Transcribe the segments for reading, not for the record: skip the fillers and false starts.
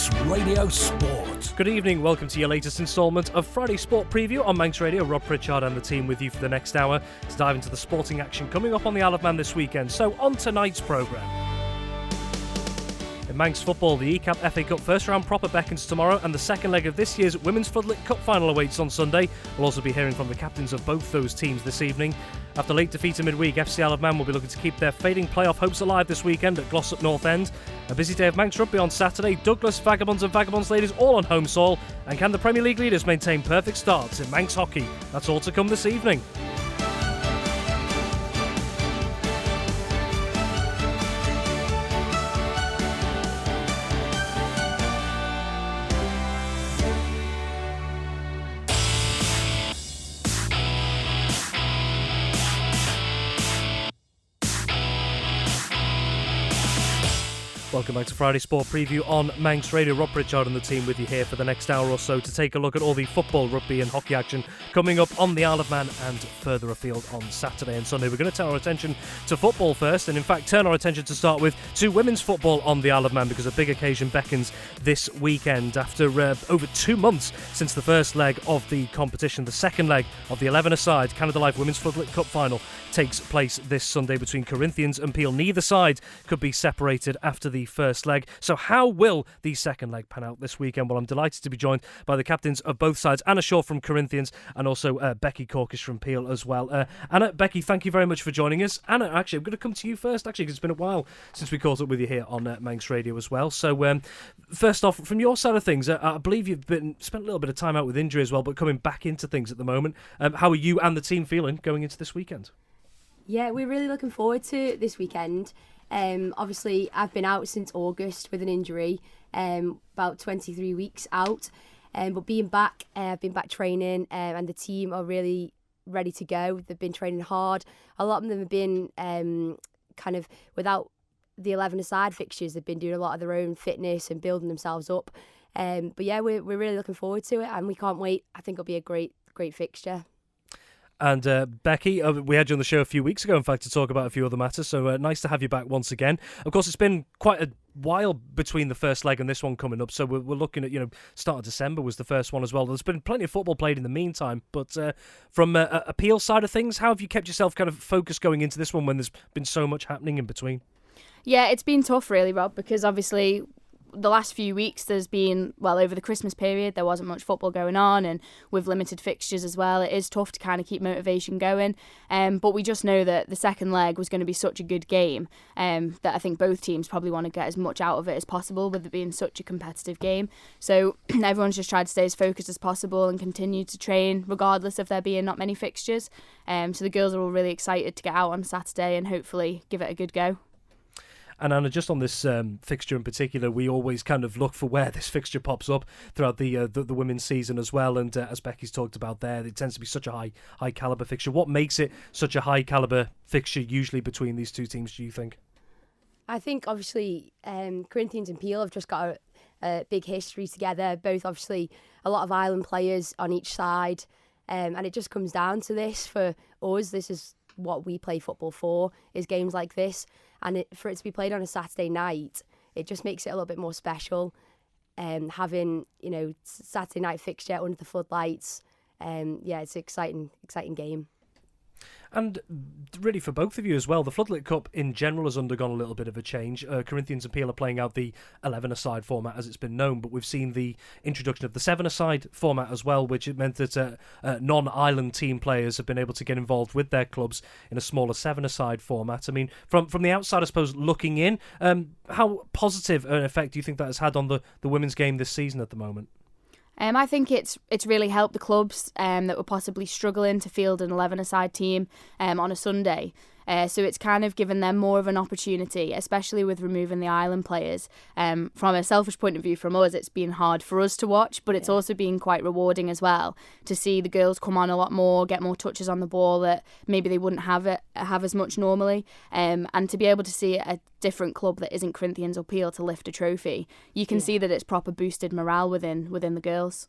Manx Radio Sport. Good evening, welcome to your latest instalment of Friday Sport Preview on Manx Radio. Rob Pritchard and the team with you for the next hour to dive into the sporting action coming up on the Isle of Man this weekend. So on tonight's programme. In Manx football, the Ecap FA Cup first round proper beckons tomorrow, and the second leg of this year's Women's Floodlit Cup final awaits on Sunday. We'll also be hearing from the captains of both those teams this evening. After late defeat in midweek, FC Isle of Man will be looking to keep their fading playoff hopes alive this weekend at Glossop North End. A busy day of Manx rugby on Saturday. Douglas, Vagabonds and Vagabonds Ladies all on home soil. And can the Premier League leaders maintain perfect starts in Manx hockey? That's all to come this evening. Welcome back to Friday Sport Preview on Manx Radio. Rob Pritchard and the team with you here for the next hour or so to take a look at all the football, rugby and hockey action coming up on the Isle of Man and further afield on Saturday and Sunday. We're going to turn our attention to football first, and in fact turn our attention to start with to women's football on the Isle of Man, because a big occasion beckons this weekend. After over 2 months since the first leg of the competition, the second leg of the 11-a-side Canada Life Women's Floodlit Cup final takes place this Sunday between Corinthians and Peel. Neither side could be separated after the first leg. So how will the second leg pan out this weekend? Well, I'm delighted to be joined by the captains of both sides, Anna Shaw from Corinthians and also Becky Corkish from Peel as well. Anna, Becky, thank you very much for joining us. Anna, actually, I'm going to come to you first, actually, because it's been a while since we caught up with you here on Manx Radio as well. So first off, from your side of things, I believe you've spent a little bit of time out with injury as well, but coming back into things at the moment. How are you and the team feeling going into this weekend? Yeah, we're really looking forward to this weekend. Obviously, I've been out since August with an injury, about 23 weeks out. But being back, I've been back training, and the team are really ready to go. They've been training hard. A lot of them have been kind of without the 11-a-side fixtures. They've been doing a lot of their own fitness and building themselves up. But yeah, we're really looking forward to it, and we can't wait. I think it'll be a great fixture. And Becky, we had you on the show a few weeks ago, in fact, to talk about a few other matters, so nice to have you back once again. Of course, it's been quite a while between the first leg and this one coming up, so we're looking at, start of December was the first one as well. There's been plenty of football played in the meantime, but from a Peel side of things, how have you kept yourself kind of focused going into this one when there's been so much happening in between? Yeah, it's been tough really, Rob, because obviously the last few weeks there's been, over the Christmas period there wasn't much football going on, and with limited fixtures as well, it is tough to kind of keep motivation going, but we just know that the second leg was going to be such a good game, that I think both teams probably want to get as much out of it as possible, with it being such a competitive game. So everyone's just tried to stay as focused as possible and continue to train regardless of there being not many fixtures, so the girls are all really excited to get out on Saturday and hopefully give it a good go. And Anna, just on this fixture in particular, we always kind of look for where this fixture pops up throughout the women's season as well. And as Becky's talked about there, it tends to be such a high caliber fixture. What makes it such a high caliber fixture usually between these two teams, do you think? I think obviously Corinthians and Peel have just got a big history together. Both obviously a lot of island players on each side, and it just comes down to this for us. This is what we play football for, is games like this. And for it to be played on a Saturday night, it just makes it a little bit more special. Having, Saturday night fixture under the floodlights, it's an exciting game. And really for both of you as well, the Floodlit Cup in general has undergone a little bit of a change. Corinthians and Peel are playing out the 11-a-side format as it's been known, but we've seen the introduction of the 7-a-side format as well, which meant that non-island team players have been able to get involved with their clubs in a smaller 7-a-side format. I mean, from the outside, I suppose, looking in, how positive an effect do you think that has had on the women's game this season at the moment? I think it's really helped the clubs that were possibly struggling to field an 11-a-side team on a Sunday. So it's kind of given them more of an opportunity, especially with removing the island players. From a selfish point of view from us, it's been hard for us to watch, but it's also been quite rewarding as well to see the girls come on a lot more, get more touches on the ball that maybe they wouldn't have as much normally, and to be able to see a different club that isn't Corinthians or Peel to lift a trophy. You can see that it's proper boosted morale within the girls.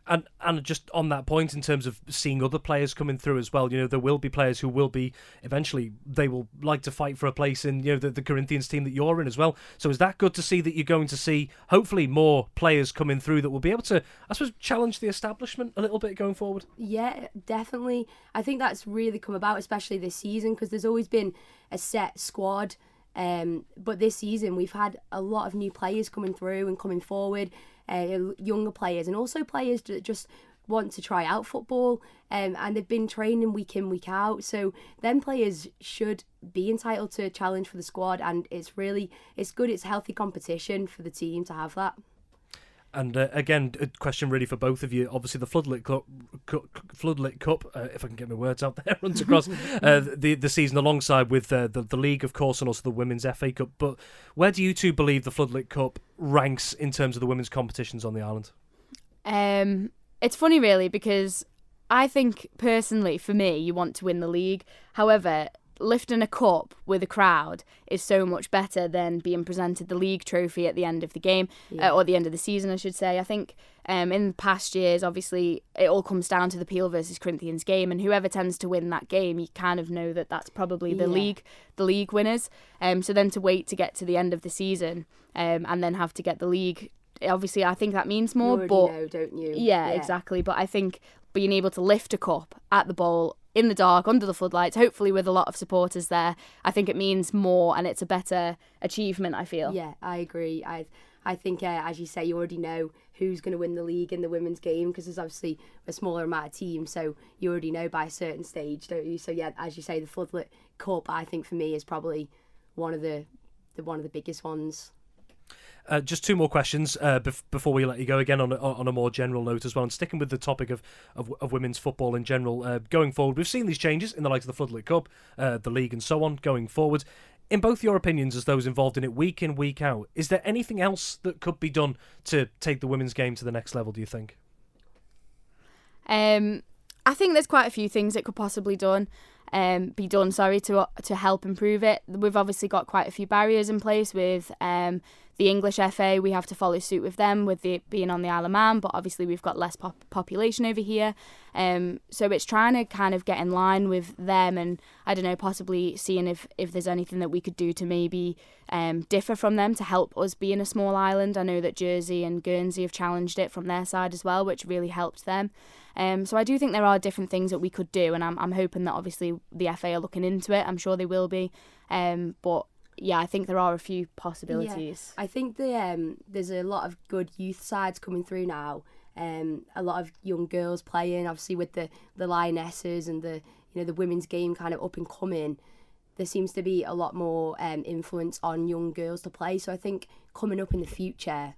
And just on that point, in terms of seeing other players coming through as well, there will be players who will be, eventually, they will like to fight for a place in, the Corinthians team that you're in as well. So is that good to see that you're going to see, hopefully, more players coming through that will be able to, I suppose, challenge the establishment a little bit going forward? Yeah, definitely. I think that's really come about, especially this season, because there's always been a set squad. But this season, we've had a lot of new players coming through and coming forward. Younger players and also players that just want to try out football, and they've been training week in, week out, so them players should be entitled to a challenge for the squad, and it's good, it's healthy competition for the team to have that. And again, a question really for both of you. Obviously, the Floodlit Cup, if I can get my words out there, runs across the season alongside with the league, of course, and also the Women's FA Cup. But where do you two believe the Floodlit Cup ranks in terms of the women's competitions on the island? It's funny, really, because I think, personally, for me, you want to win the league. However, lifting a cup with a crowd is so much better than being presented the league trophy at the end of the game, or the end of the season, I should say. I think in past years, obviously, it all comes down to the Peel versus Corinthians game, and whoever tends to win that game, you kind of know that that's probably the league winners. So then to wait to get to the end of the season, and then have to get the league, obviously, I think that means more. You already know, don't you? Yeah, exactly. But I think being able to lift a cup at the bowl, in the dark, under the floodlights, hopefully with a lot of supporters there, I think it means more, and it's a better achievement, I feel. Yeah, I agree. I think, as you say, you already know who's going to win the league in the women's game, because there's obviously a smaller amount of teams, so you already know by a certain stage, don't you? So yeah, as you say, the Floodlit Cup, I think for me, is probably one of the biggest ones. Just two more questions before we let you go, again on a more general note as well, and sticking with the topic of women's football in general. Going forward, we've seen these changes in the likes of the Floodlit Cup, the league and so on going forward. In both your opinions, as those involved in it week in, week out, is there anything else that could be done to take the women's game to the next level, do you think? I think there's quite a few things that could possibly be done to help improve it. We've obviously got quite a few barriers in place with the English FA. We have to follow suit with them, with it being on the Isle of Man, but obviously we've got less population over here. So it's trying to kind of get in line with them, and I don't know, possibly seeing if there's anything that we could do to maybe differ from them to help us be in a small island. I know that Jersey and Guernsey have challenged it from their side as well, which really helped them. So I do think there are different things that we could do, and I'm hoping that obviously the FA are looking into it. I'm sure they will be. But yeah, I think there are a few possibilities. Yeah, I think there's a lot of good youth sides coming through now. A lot of young girls playing, obviously with the Lionesses and the women's game kind of up and coming. There seems to be a lot more influence on young girls to play. So I think coming up in the future,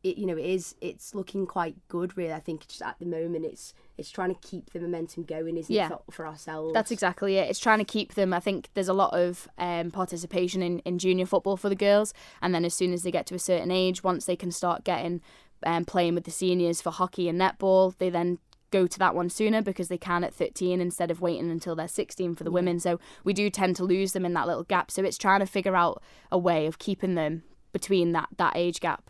it's looking quite good, really. I think just at the moment it's trying to keep the momentum going, isn't it, for ourselves? That's exactly it. It's trying to keep them. I think there's a lot of participation in junior football for the girls, and then as soon as they get to a certain age, once they can start getting playing with the seniors for hockey and netball, they then go to that one sooner because they can at 13 instead of waiting until they're 16 for the women. So we do tend to lose them in that little gap. So it's trying to figure out a way of keeping them between that age gap.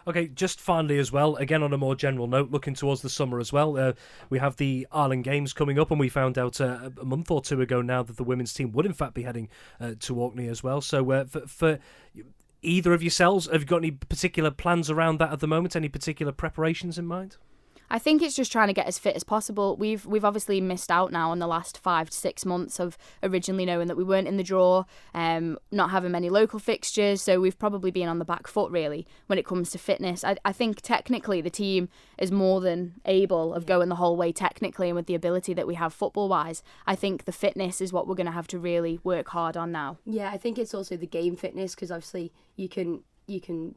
Okay, just finally as well, again on a more general note, looking towards the summer as well, we have the Ireland Games coming up, and we found out a month or two ago now that the women's team would in fact be heading to Orkney as well. So for either of yourselves, have you got any particular plans around that at the moment? Any particular preparations in mind? I think it's just trying to get as fit as possible. We've obviously missed out now on the last 5 to 6 months of originally knowing that we weren't in the draw, not having many local fixtures, so we've probably been on the back foot really when it comes to fitness. I think technically the team is more than able of going the whole way technically, and with the ability that we have football-wise, I think the fitness is what we're going to have to really work hard on now. Yeah, I think it's also the game fitness, because obviously you can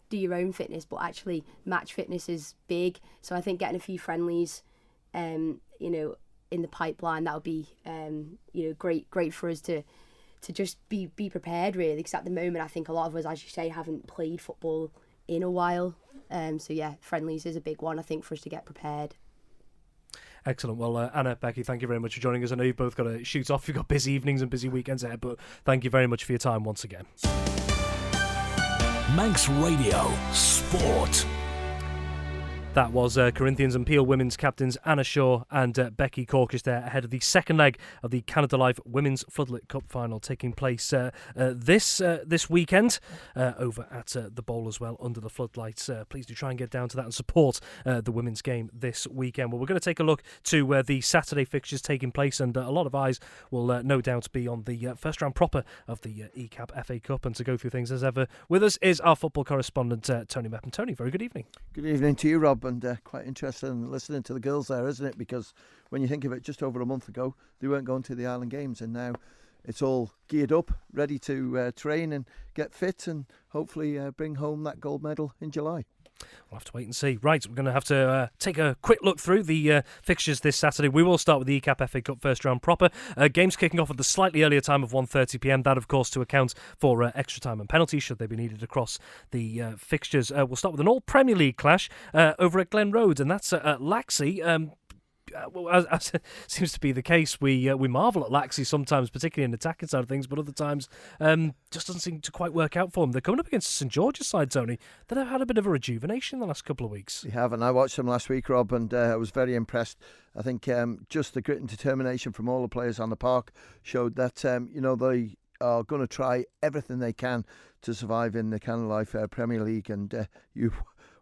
do your own fitness, but actually match fitness is big. So I think getting a few friendlies, in the pipeline, that would be, great for us to just be prepared really. Because at the moment, I think a lot of us, as you say, haven't played football in a while. So yeah, friendlies is a big one, I think, for us to get prepared. Excellent. Well, Anna, Becky, thank you very much for joining us. I know you've both got to shoot off. You've got busy evenings and busy weekends ahead, but thank you very much for your time once again. Manx Radio Sport. That was Corinthians and Peel women's captains Anna Shaw and Becky Corkish there ahead of the second leg of the Canada Life Women's Floodlit Cup final taking place this weekend over at the Bowl as well under the floodlights. Please do try and get down to that and support the women's game this weekend. Well, we're going to take a look to the Saturday fixtures taking place, and a lot of eyes will no doubt be on the first round proper of the Ecap FA Cup. And to go through things as ever with us is our football correspondent Tony Mepham. Tony, very good evening. Good evening to you, Rob. And quite interested in listening to the girls there, isn't it? Because when you think of it, just over a month ago, they weren't going to the Island Games, and now it's all geared up, ready to train and get fit and hopefully bring home that gold medal in July. We'll have to wait and see. Right, we're going to have to take a quick look through the fixtures this Saturday. We will start with the Ecap FA Cup first round proper. Games kicking off at the slightly earlier time of 1:30pm. That, of course, to account for extra time and penalties should they be needed across the fixtures. We'll start with an all-Premier League clash over at Glen Road, and that's at Laxey. As seems to be the case, we marvel at Laxey sometimes, particularly in the attacking side of things, but other times just doesn't seem to quite work out for them. They're coming up against St George's side, Tony, that have had a bit of a rejuvenation in the last couple of weeks. They have, and I watched them last week, Rob, and I was very impressed. I think just the grit and determination from all the players on the park showed that they are going to try everything they can to survive in the Canada Life Premier League, and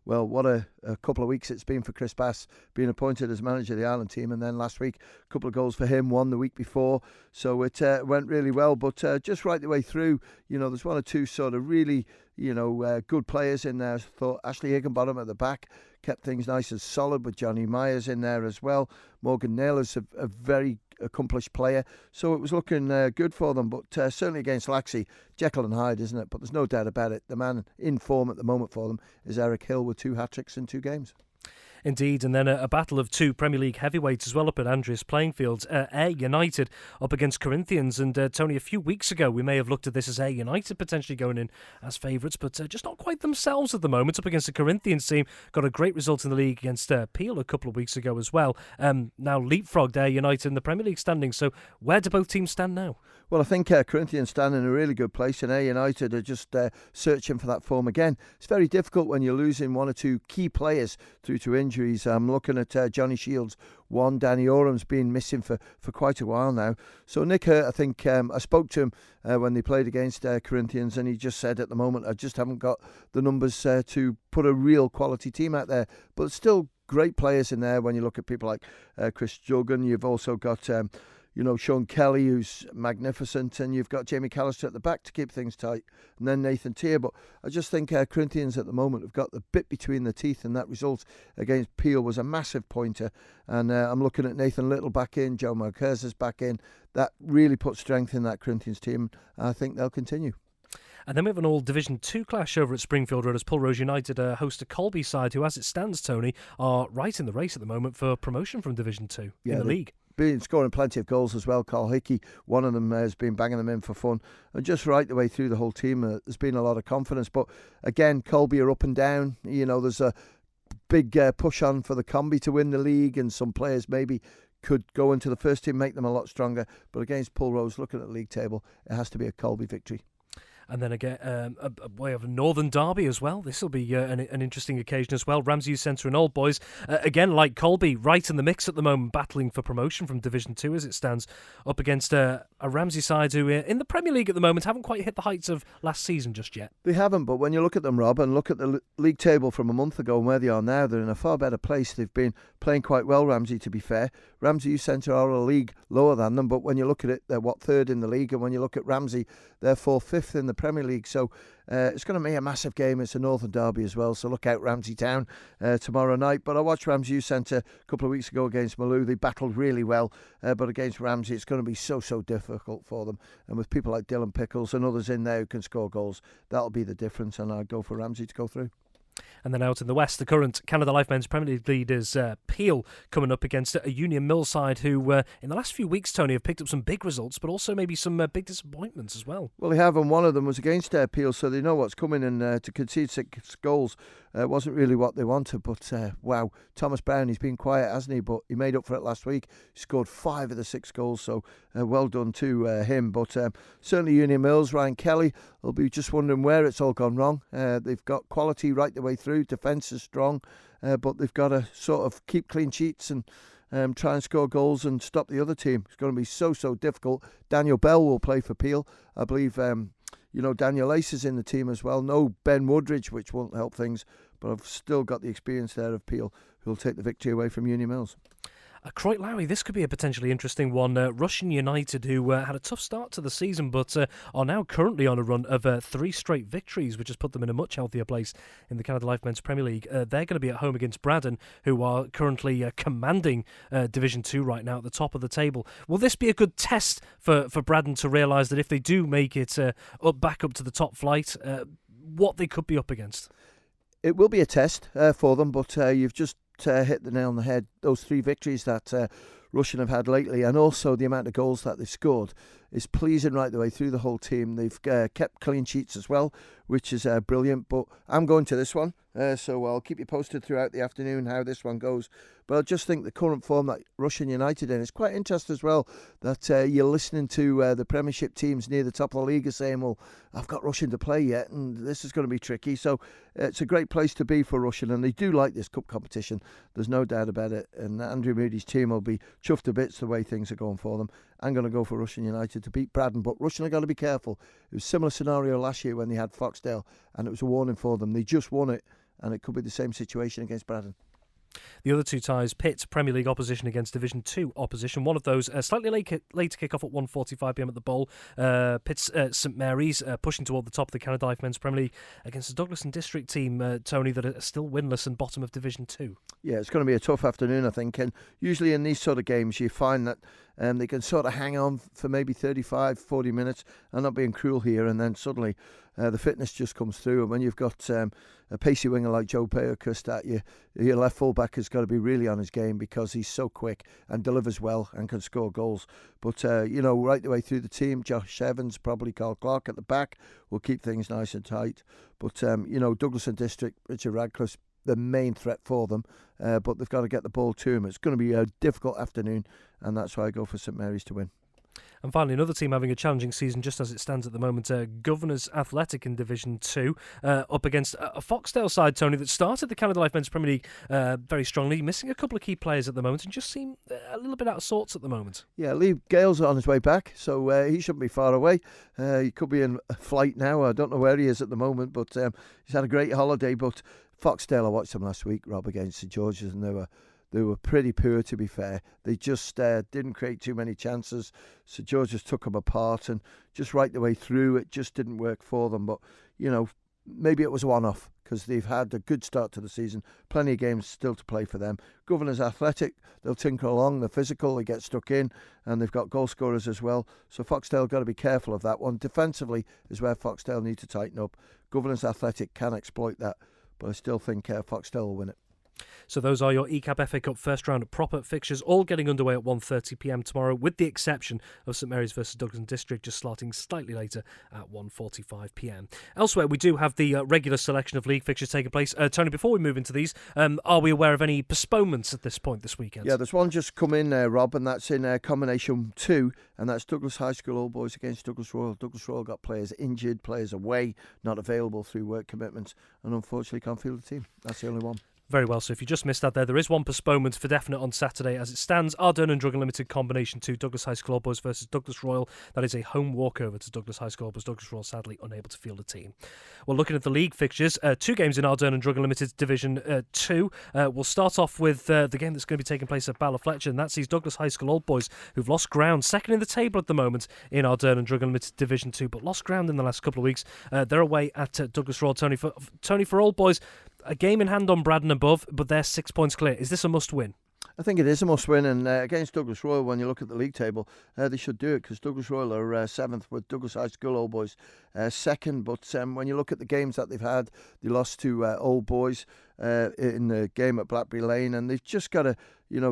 well, what a couple of weeks it's been for Chris Bass being appointed as manager of the Ireland team, and then last week a couple of goals for him, one the week before, so it went really well. But just right the way through, there's one or two sort of really good players in there. I thought Ashley Higginbottom at the back kept things nice and solid with Johnny Myers in there as well. Morgan Naylor's a very accomplished player, so it was looking good for them. But certainly against Laxey, Jekyll and Hyde, isn't it? But there's no doubt about it. The man in form at the moment for them is Eric Hill with 2 hat-tricks in 2 games. Indeed, and then a battle of 2 Premier League heavyweights as well up at Andreas playing fields. Ayr United up against Corinthians, and Tony, a few weeks ago we may have looked at this as Ayr United potentially going in as favourites, but just not quite themselves at the moment up against the Corinthians team. Got a great result in the league against Peel a couple of weeks ago as well. Now leapfrogged Ayr United in the Premier League standings, so where do both teams stand now? Well, I think Corinthians stand in a really good place, and Ayr United are just searching for that form again. It's very difficult when you're losing 1 or 2 key players through to injuries. I'm looking at Johnny Shields, one. Danny Oram's been missing for quite a while now. So Nick Hurt, I think, I spoke to him when they played against Corinthians, and he just said at the moment, I just haven't got the numbers to put a real quality team out there. But still great players in there when you look at people like Chris Juggan. You've also got Sean Kelly, who's magnificent, and you've got Jamie Callister at the back to keep things tight, and then Nathan Tier. But I just think Corinthians at the moment have got the bit between the teeth, and that result against Peel was a massive pointer. And I'm looking at Nathan Little back in, Joe Marquez's back in. That really put strength in that Corinthians team. I think they'll continue. And then we have an all Division 2 clash over at Springfield Road as Pulrose United host a Colby side who, as it stands, Tony, are right in the race at the moment for promotion from Division 2 in the league. Been scoring plenty of goals as well. Carl Hickey, one of them, has been banging them in for fun. And just right the way through the whole team, there's been a lot of confidence. But again, Colby are up and down. There's a big push on for the Combi to win the league, and some players maybe could go into the first team, make them a lot stronger. But against Pulrose, looking at the league table, it has to be a Colby victory. And then again, a way of a Northern Derby as well. This will be an interesting occasion as well. Ramsey Youth Centre and Old Boys, again, like Colby, right in the mix at the moment, battling for promotion from Division 2 as it stands, up against a Ramsey side who, in the Premier League at the moment, haven't quite hit the heights of last season just yet. They haven't, but when you look at them, Rob, and look at the league table from a month ago and where they are now, they're in a far better place. They've been playing quite well, Ramsey, to be fair. Ramsey Youth Centre are a league lower than them, but when you look at it, they're, 3rd in the league, and when you look at Ramsey, they're 4th, 5th in the Premier League. So it's going to be a massive game. It's a Northern Derby as well, so look out Ramsey Town tomorrow night. But I watched Ramsey Youth Centre a couple of weeks ago against Maloo. They battled really well, but against Ramsey it's going to be so difficult for them. And with people like Dylan Pickles and others in there who can score goals, that'll be the difference, and I'd go for Ramsey to go through. And then out in the west, the current Canada Life Men's Premier League leaders Peel coming up against a Union Mill side who, in the last few weeks, Tony, have picked up some big results, but also maybe some big disappointments as well. Well, they have, and one of them was against Peel, so they know what's coming, and to concede 6 goals wasn't really what they wanted. But wow, Thomas Brown, he's been quiet, hasn't he? But he made up for it last week. He scored 5 of the 6 goals, so well done to him. But certainly Union Mills, Ryan Kelly will be just wondering where it's all gone wrong. They've got quality right the way through. Defence is strong, but they've got to sort of keep clean sheets and try and score goals and stop the other team. It's going to be so difficult. Daniel Bell will play for Peel. I believe, Daniel Ace is in the team as well. No Ben Woodridge, which won't help things, but I've still got the experience there of Peel, who'll take the victory away from Union Mills. Croyt Lowry, this could be a potentially interesting one. Russian United, who had a tough start to the season, but are now currently on a run of 3 straight victories, which has put them in a much healthier place in the Canada Life Men's Premier League. They're going to be at home against Braddon, who are currently commanding Division 2 right now at the top of the table. Will this be a good test for Braddon to realise that if they do make it back up to the top flight, what they could be up against? It will be a test for them, but you've just hit the nail on the head. Those 3 victories that Russian have had lately, and also the amount of goals that they've scored, is pleasing right the way through the whole team. They've kept clean sheets as well, which is brilliant. But I'm going to this one, so I'll keep you posted throughout the afternoon how this one goes. But I just think the current form that Russian United in is quite interesting as well, that you're listening to the Premiership teams near the top of the league are saying, well, I've got Russian to play yet, and this is going to be tricky. So it's a great place to be for Russian, and they do like this cup competition. There's no doubt about it. And Andrew Moody's team will be chuffed to bits the way things are going for them. I'm going to go for Russian United to beat Braddon, but Russian are going to be careful. It was a similar scenario last year when they had Foxdale, and it was a warning for them. They just won it, and it could be the same situation against Braddon. The other 2 ties, Pitt Premier League opposition against Division 2 opposition. One of those slightly late to kick off at 1:45pm at the Bowl. Pitt's St Mary's pushing toward the top of the Canada Life Men's Premier League against the Douglas and District team, Tony, that are still winless and bottom of Division 2. Yeah, it's going to be a tough afternoon, I think. And usually in these sort of games, you find that they can sort of hang on for maybe 35, 40 minutes. I'm not being cruel here. And then suddenly the fitness just comes through. And when you've got a pacey winger like Joe Pearcust at you, your left full-back has got to be really on his game because he's so quick and delivers well and can score goals. But, right the way through the team, Josh Evans, probably Carl Clark at the back will keep things nice and tight. But, Douglas and District, Richard Radcliffe's the main threat for them, but they've got to get the ball to him. It's going to be a difficult afternoon, and that's why I go for St Mary's to win. And finally, another team having a challenging season just as it stands at the moment, Governors Athletic in Division 2, up against a Foxdale side, Tony, that started the Canada Life Men's Premier League very strongly, missing a couple of key players at the moment and just seem a little bit out of sorts at the moment. Yeah, Lee Gale's on his way back, so he shouldn't be far away. He could be in flight now. I don't know where he is at the moment, but he's had a great holiday. But Foxdale, I watched them last week, Rob, against St George's, and they were pretty poor, to be fair. They just didn't create too many chances. St George's took them apart, and just right the way through, it just didn't work for them. But, maybe it was a one-off because they've had a good start to the season. Plenty of games still to play for them. Governors Athletic, they'll tinker along. They're physical, they get stuck in, and they've got goal scorers as well. So Foxdale got to be careful of that one. Defensively is where Foxdale need to tighten up. Governors Athletic can exploit that, but I still think Foxdale will win it. So those are your Ecap FA Cup first round proper fixtures, all getting underway at 1:30pm tomorrow, with the exception of St Mary's versus Douglas and District just starting slightly later at 1:45pm. Elsewhere, we do have the regular selection of league fixtures taking place. Tony, before we move into these, are we aware of any postponements at this point this weekend? Yeah, there's one just come in, Rob, and that's in combination 2, and that's Douglas High School Old Boys against Douglas Royal. Douglas Royal got players injured, players away, not available through work commitments, and unfortunately can't field the team. That's the only one. Very well, so if you just missed that there is one postponement for definite on Saturday as it stands. Ardern and Drug Unlimited combination 2, Douglas High School Old Boys versus Douglas Royal. That is a home walkover to Douglas High School Old Boys. Douglas Royal sadly unable to field a team. Well, looking at the league fixtures, 2 games in Ardern and Drug Unlimited Division 2. We'll start off with the game that's going to be taking place at Ballafletcher, and that sees Douglas High School Old Boys, who've lost ground, second in the table at the moment in Ardern and Drug Unlimited Division 2, but lost ground in the last couple of weeks. They're away at Douglas Royal. Tony, for Old Boys, a game in hand on Braddon above, but they're 6 points clear. Is this a must-win? I think it is a must-win, and against Douglas Royal, when you look at the league table, they should do it because Douglas Royal are 7th with Douglas High School Old Boys 2nd. But when you look at the games that they've had, they lost to Old Boys, in the game at Blackberry Lane, and they've just got to,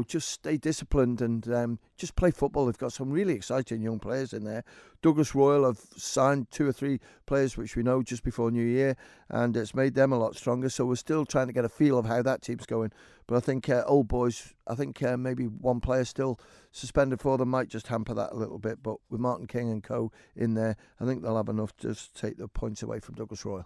just stay disciplined and just play football. They've got some really exciting young players in there. Douglas Royal have signed 2 or 3 players, which we know just before New Year, and it's made them a lot stronger. So we're still trying to get a feel of how that team's going. But I think Old Boys, maybe one player still suspended for them might just hamper that a little bit. But with Martin King and co in there, I think they'll have enough to just take the points away from Douglas Royal.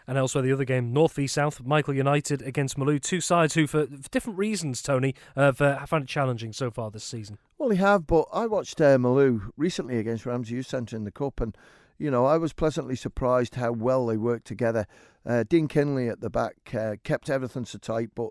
And elsewhere, the other game, North v South, Michael United against Malou. 2 sides who, for different reasons, Tony, have found it challenging so far this season. Well, they have, but I watched Malou recently against Ramsey Youth Centre in the Cup, and I was pleasantly surprised how well they worked together. Dean Kinley at the back kept everything so tight, but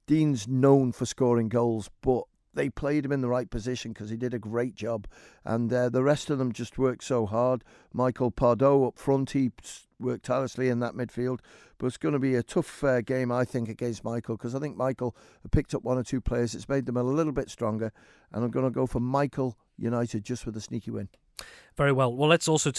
Dean's known for scoring goals, but they played him in the right position because he did a great job, and the rest of them just worked so hard. Michael Pardo up front, he worked tirelessly in that midfield, but it's going to be a tough game, I think, against Michael, because I think Michael picked up 1 or 2 players. It's made them a little bit stronger, and I'm going to go for Michael United just with a sneaky win. Very well. Well, let's also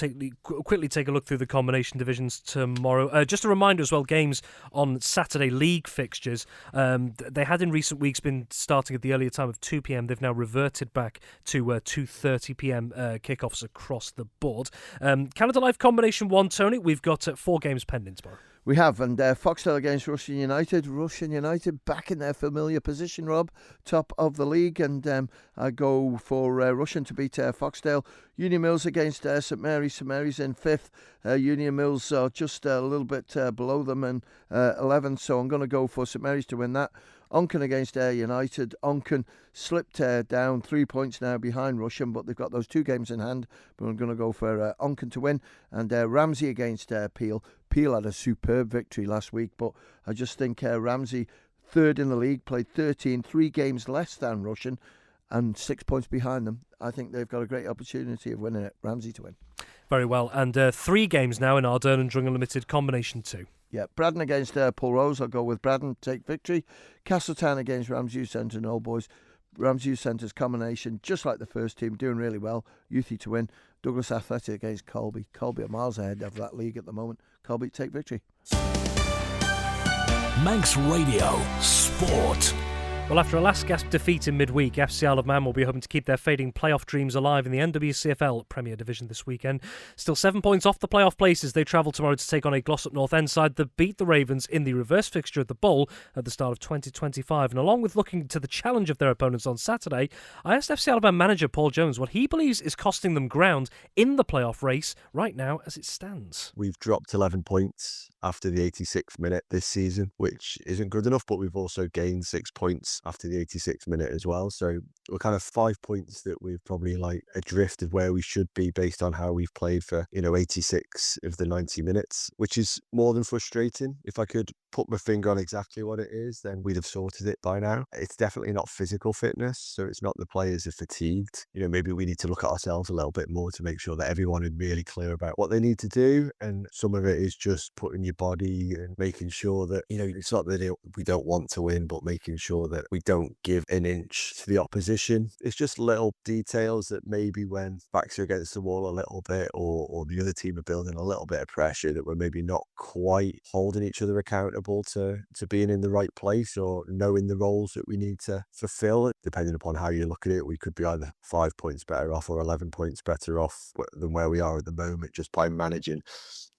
quickly take a look through the combination divisions tomorrow. Just a reminder as well, games on Saturday league fixtures. They had in recent weeks been starting at the earlier time of 2 p.m. They've now reverted back to 2:30 p.m. kickoffs across the board. Canada Life Combination 1, Tony, we've got 4 games pending tomorrow. We have, and Foxdale against Russian United. Russian United back in their familiar position, Rob, top of the league, and I go for Russian to beat Foxdale. Union Mills against St Mary's. St Mary's in 5th. Union Mills are just a little bit below them in 11th, so I'm going to go for St Mary's to win that. Onken against Ayr United. Onken slipped down 3 points now behind Russian, but they've got those 2 games in hand. But I'm going to go for Onken to win. And Ramsey against Peel. Peel had a superb victory last week, but I just think Ramsey, 3rd in the league, played 13, 3 games less than Russian, and 6 points behind them. I think they've got a great opportunity of winning it. Ramsey to win. Very well. And 3 games now in Ardern and Drungan Limited Combination 2. Yeah, Braddon against Paul Rose. I'll go with Braddon to take victory. Castletown against Ramsey Youth Centre and Old Boys. Ramsey Youth Centre's combination, just like the first team, doing really well. Youthy to win. Douglas Athletic against Colby. Colby are miles ahead of that league at the moment. Colby take victory. Manx Radio Sport. Well, after a last gasp defeat in midweek, FC Isle of Man will be hoping to keep their fading playoff dreams alive in the NWCFL Premier Division this weekend. Still 7 points off the playoff places, they travel tomorrow to take on a Glossop North End side that beat the Ravens in the reverse fixture at the Bowl at the start of 2025. And along with looking to the challenge of their opponents on Saturday, I asked FC Isle of Man manager Paul Jones what he believes is costing them ground in the playoff race right now as it stands. We've dropped 11 points after the 86th minute this season, which isn't good enough, but we've also gained 6 points after the 86th minute as well. So we're kind of 5 points that we're probably like adrift of where we should be based on how we've played for, 86 of the 90 minutes, which is more than frustrating. If I could put my finger on exactly what it is, then we'd have sorted it by now. It's definitely not physical fitness, so it's not the players are fatigued. Maybe we need to look at ourselves a little bit more to make sure that everyone is really clear about what they need to do, and some of it is just putting your body and making sure that, it's not that we don't want to win, but making sure that we don't give an inch to the opposition. It's just little details that maybe when backs are against the wall a little bit, or the other team are building a little bit of pressure, that we're maybe not quite holding each other accountable to being in the right place or knowing the roles that we need to fulfill. Depending upon how you look at it, we could be either 5 points better off or 11 points better off than where we are at the moment, just by managing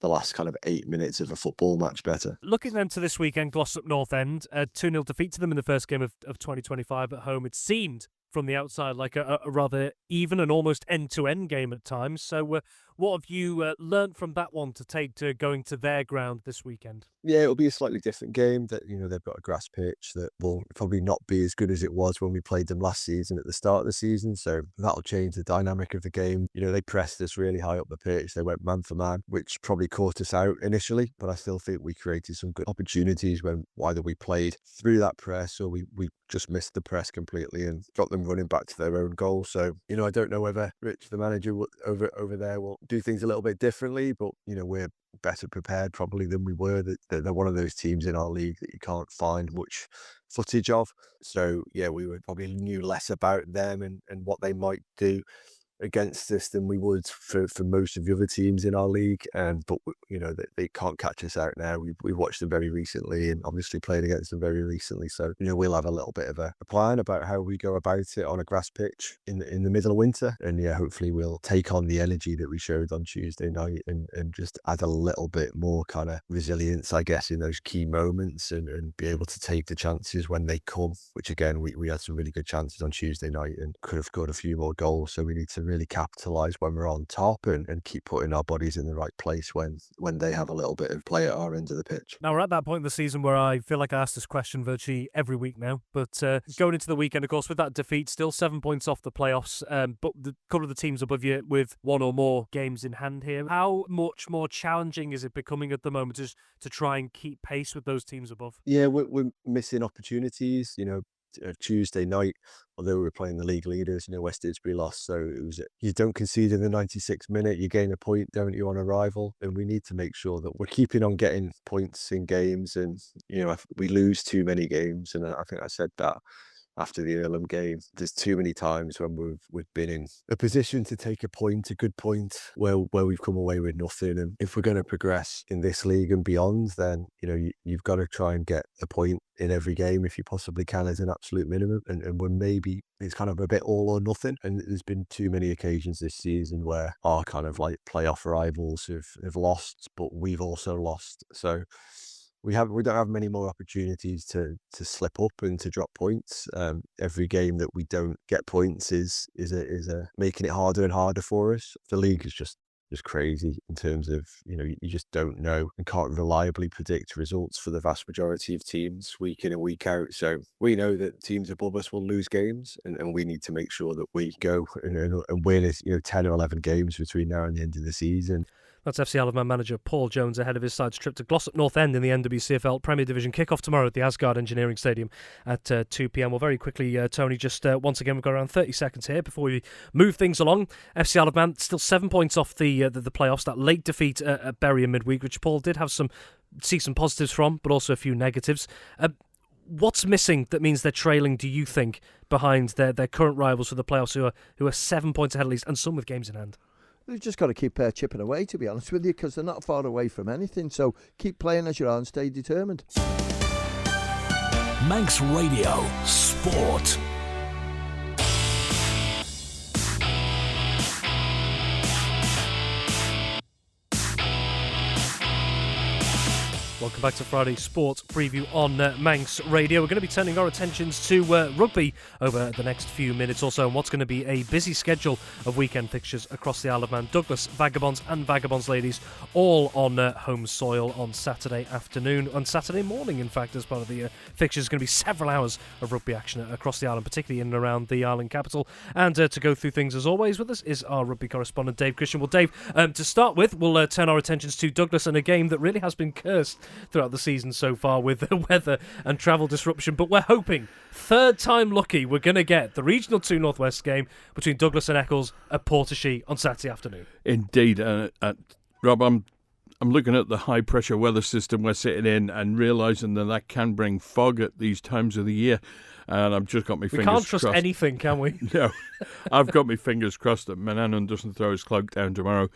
the last kind of 8 minutes of a football match better. Looking then to this weekend, Glossop North End, a 2-0 defeat to them in the first game of 2025 at home. It seemed from the outside like a rather even and almost end-to-end game at times. So what have you learnt from that one to take to going to their ground this weekend? Yeah, it'll be a slightly different game. That they've got a grass pitch that will probably not be as good as it was when we played them last season at the start of the season. So that'll change the dynamic of the game. They pressed us really high up the pitch. They went man for man, which probably caught us out initially. But I still think we created some good opportunities when either we played through that press or we just missed the press completely and got them running back to their own goal. So I don't know whether Rich, the manager over there, will do things a little bit differently, but we're better prepared probably than we were. They're one of those teams in our league that you can't find much footage of. So yeah, we probably knew less about them and what they might do against us than we would for most of the other teams in our league. But they can't catch us out now. We watched them very recently, and obviously played against them very recently. So we'll have a little bit of a plan about how we go about it on a grass pitch in the middle of winter. And hopefully we'll take on the energy that we showed on Tuesday night and just add a little bit more kind of resilience, I guess, in those key moments, and be able to take the chances when they come. Which again, we had some really good chances on Tuesday night and could have scored a few more goals. So we need to really capitalise when we're on top and keep putting our bodies in the right place when they have a little bit of play at our end of the pitch. Now, we're at that point in the season where I feel like I ask this question virtually every week now. But going into the weekend, of course, with that defeat, still 7 points off the playoffs, but a couple of the teams above you with one or more games in hand here. How much more challenging is it becoming at the moment just to try and keep pace with those teams above? Yeah, we're missing opportunities. Tuesday night, although we were playing the league leaders, West Didsbury lost. So it was, you don't concede in the 96th minute, you gain a point, don't you, on arrival? And we need to make sure that we're keeping on getting points in games. And, if we lose too many games, and I think I said that after the Earlham game, there's too many times when we've been in a position to take a good point, where we've come away with nothing. And if we're going to progress in this league and beyond, then you've got to try and get a point in every game if you possibly can, as an absolute minimum. And we're maybe, it's kind of a bit all or nothing. And there's been too many occasions this season where our kind of like playoff rivals have lost, but we've also lost. So we don't have many more opportunities to slip up and to drop points. Every game that we don't get points is making it harder and harder for us. The league is just crazy in terms of, you just don't know and can't reliably predict results for the vast majority of teams week in and week out. So we know that teams above us will lose games, and we need to make sure that we go and win 10 or 11 games between now and the end of the season. That's FC Isle of Man manager Paul Jones ahead of his side's trip to Glossop North End in the NWCFL Premier Division kick-off tomorrow at the Asgard Engineering Stadium at 2 p.m. Well, very quickly, Tony, just once again, we've got around 30 seconds here before we move things along. FC Isle of Man still 7 points off the playoffs. That late defeat at Bury in midweek, which Paul did have some positives from, but also a few negatives. What's missing that means they're trailing, do you think, behind their current rivals for the playoffs who are 7 points ahead at least, and some with games in hand? They've just got to keep chipping away, to be honest with you, because they're not far away from anything. So keep playing as you are and stay determined. Manx Radio Sport. Welcome back to Friday Sports Preview on Manx Radio. We're going to be turning our attentions to rugby over the next few minutes or so, and what's going to be a busy schedule of weekend fixtures across the Isle of Man. Douglas, Vagabonds and Vagabonds Ladies, all on home soil on Saturday afternoon, on Saturday morning, in fact, as part of the fixtures. There's going to be several hours of rugby action across the island, particularly in and around the island capital. And to go through things, as always, with us is our rugby correspondent, Dave Christian. Well, Dave, to start with, we'll turn our attentions to Douglas and a game that really has been cursed throughout the season so far with the weather and travel disruption, but we're hoping, third time lucky, we're going to get the Regional 2 Northwest game between Douglas and Eccles at Portishead on Saturday afternoon. Indeed. Rob, I'm looking at the high pressure weather system we're sitting in and realising that can bring fog at these times of the year. And I've just got my fingers crossed. We can't trust anything, can we? No. I've got my fingers crossed that Manannan doesn't throw his cloak down tomorrow.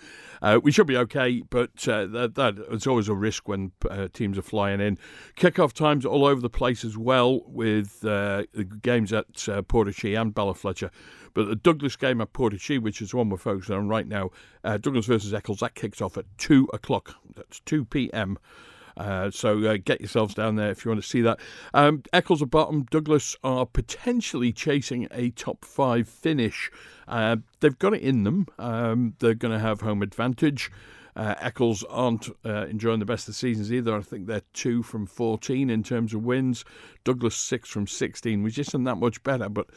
We should be okay, but that it's always a risk when teams are flying in. Kick-off times all over the place as well, with the games at Portishead and Ballafletcher. But the Douglas game at Portishead, which is the one we're focusing on right now, Douglas versus Eccles, that kicks off at 2 o'clock. That's 2 p.m. So get yourselves down there if you want to see that. Eccles are bottom. Douglas are potentially chasing a top 5 finish. They've got it in them. They're going to have home advantage. Eccles aren't enjoying the best of seasons either. I think they're 2 from 14 in terms of wins. Douglas 6 from 16, which isn't that much better, but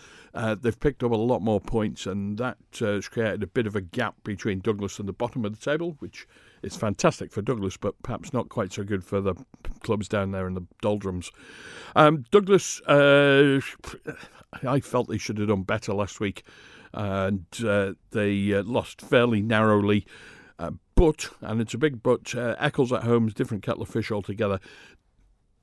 they've picked up a lot more points, and that has created a bit of a gap between Douglas and the bottom of the table, which is fantastic for Douglas, but perhaps not quite so good for the clubs down there in the doldrums. Douglas, I felt they should have done better last week, and they lost fairly narrowly. But, and it's a big but, Eccles at home is a different kettle of fish altogether.